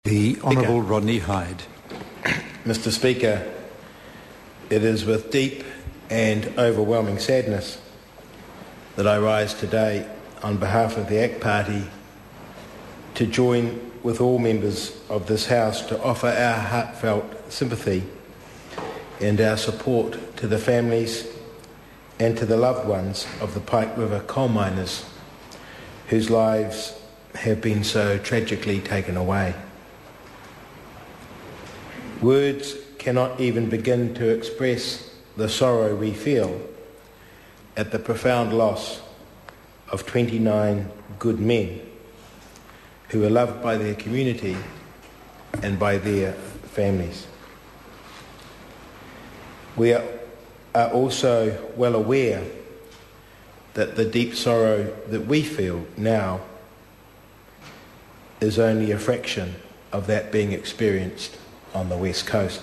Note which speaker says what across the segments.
Speaker 1: The Honourable Rodney Hyde.
Speaker 2: Mr. Speaker, it is with deep and overwhelming sadness that I rise today on behalf of the ACT Party to join with all members of this House to offer our heartfelt sympathy and our support to the families and to the loved ones of the Pike River coal miners whose lives have been so tragically taken away. Words cannot even begin to express the sorrow we feel at the profound loss of 29 good men who are loved by their community and by their families. We are also well aware that the deep sorrow that we feel now is only a fraction of that being experienced on the West Coast.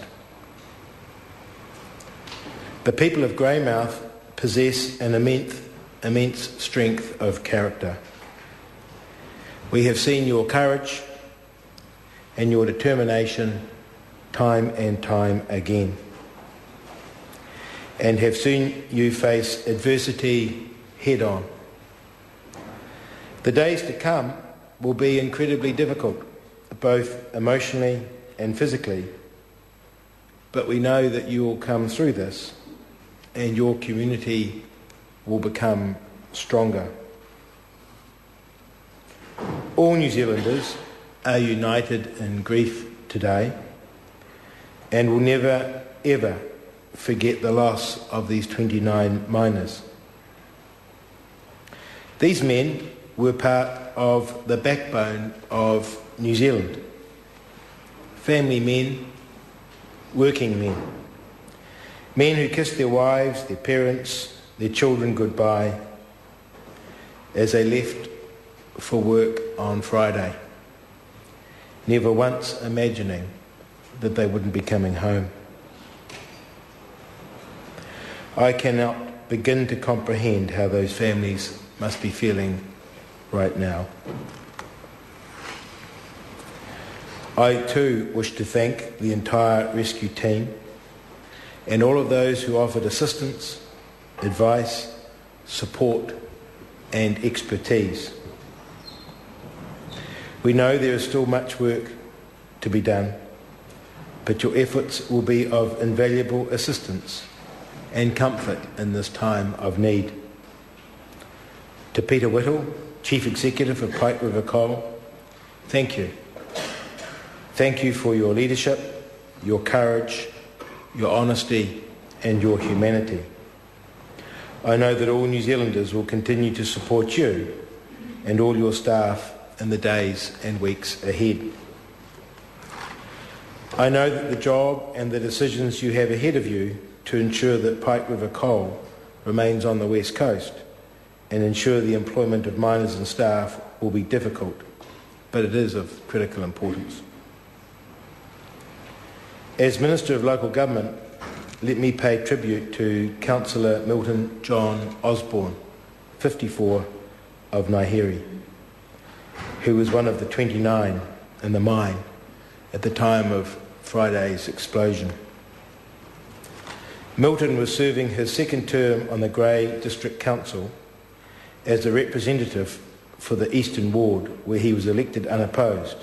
Speaker 2: The people of Greymouth possess an immense strength of character. We have seen your courage and your determination time and time again, and have seen you face adversity head on. The days to come will be incredibly difficult, both emotionally and physically, but we know that you will come through this and your community will become stronger. All New Zealanders are united in grief today and will never ever forget the loss of these 29 miners. These men were part of the backbone of New Zealand. Family men, working men. Men who kissed their wives, their parents, their children goodbye as they left for work on Friday, never once imagining that they wouldn't be coming home. I cannot begin to comprehend how those families must be feeling right now. I too wish to thank the entire rescue team and all of those who offered assistance, advice, support and expertise. We know there is still much work to be done, but your efforts will be of invaluable assistance and comfort in this time of need. To Peter Whittle, Chief Executive of Pike River Coal, thank you. Thank you for your leadership, your courage, your honesty and your humanity. I know that all New Zealanders will continue to support you and all your staff in the days and weeks ahead. I know that the job and the decisions you have ahead of you to ensure that Pike River Coal remains on the West Coast and ensure the employment of miners and staff will be difficult, but it is of critical importance. As Minister of Local Government, let me pay tribute to Councillor Milton John Osborne, 54, of Naihiri, who was one of the 29 in the mine at the time of Friday's explosion. Milton was serving his second term on the Grey District Council as a representative for the Eastern Ward, where he was elected unopposed.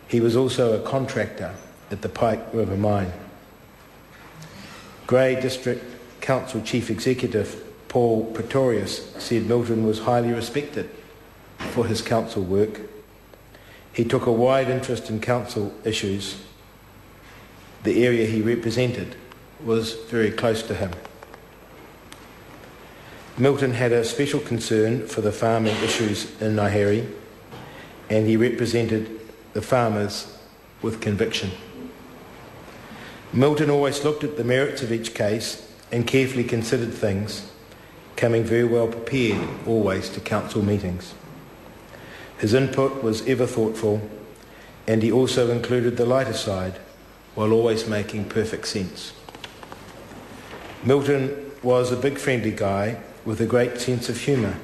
Speaker 2: He was also a contractor at the Pike River mine. Grey District Council Chief Executive Paul Pretorius said Milton was highly respected for his council work. He took a wide interest in council issues. The area he represented was very close to him. Milton had a special concern for the farming issues in Naihiri, and he represented the farmers with conviction. Milton always looked at the merits of each case and carefully considered things, coming very well prepared always to council meetings. His input was ever thoughtful, and he also included the lighter side while always making perfect sense. Milton was a big friendly guy with a great sense of humour.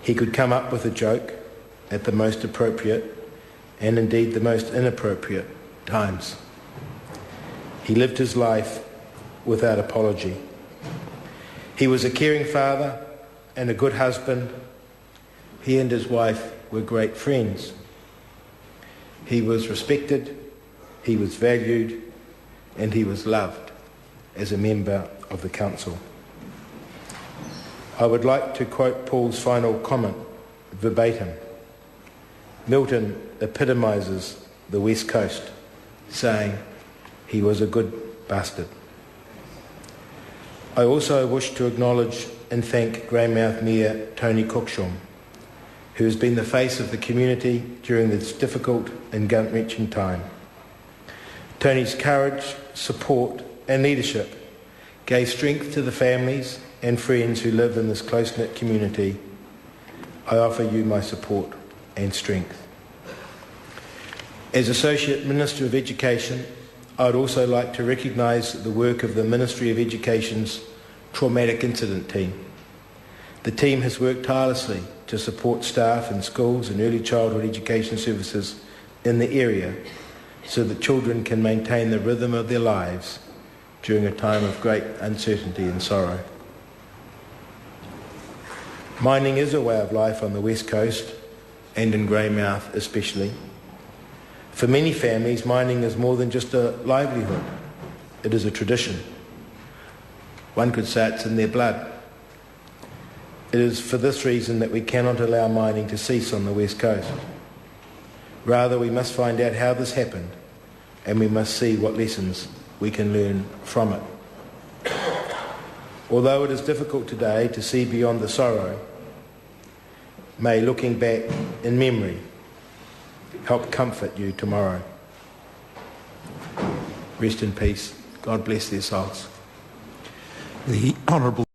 Speaker 2: He could come up with a joke at the most appropriate and indeed the most inappropriate times. He lived his life without apology. He was a caring father and a good husband. He and his wife were great friends. He was respected, he was valued, and he was loved as a member of the council. I would like to quote Paul's final comment verbatim. Milton epitomises the West Coast, saying he was a good bastard. I also wish to acknowledge and thank Greymouth Mayor Tony Cooksham, who has been the face of the community during this difficult and gut-wrenching time. Tony's courage, support and leadership gave strength to the families and friends who live in this close-knit community. I offer you my support and strength. As Associate Minister of Education, I would also like to recognise the work of the Ministry of Education's Traumatic Incident Team. The team has worked tirelessly to support staff in schools and early childhood education services in the area so that children can maintain the rhythm of their lives during a time of great uncertainty and sorrow. Mining is a way of life on the West Coast and in Greymouth especially. For many families, mining is more than just a livelihood. It is a tradition. One could say it's in their blood. It is for this reason that we cannot allow mining to cease on the West Coast. Rather, we must find out how this happened, and we must see what lessons we can learn from it. Although it is difficult today to see beyond the sorrow, may looking back in memory help comfort you tomorrow. Rest in peace. God bless their souls.
Speaker 1: The Honourable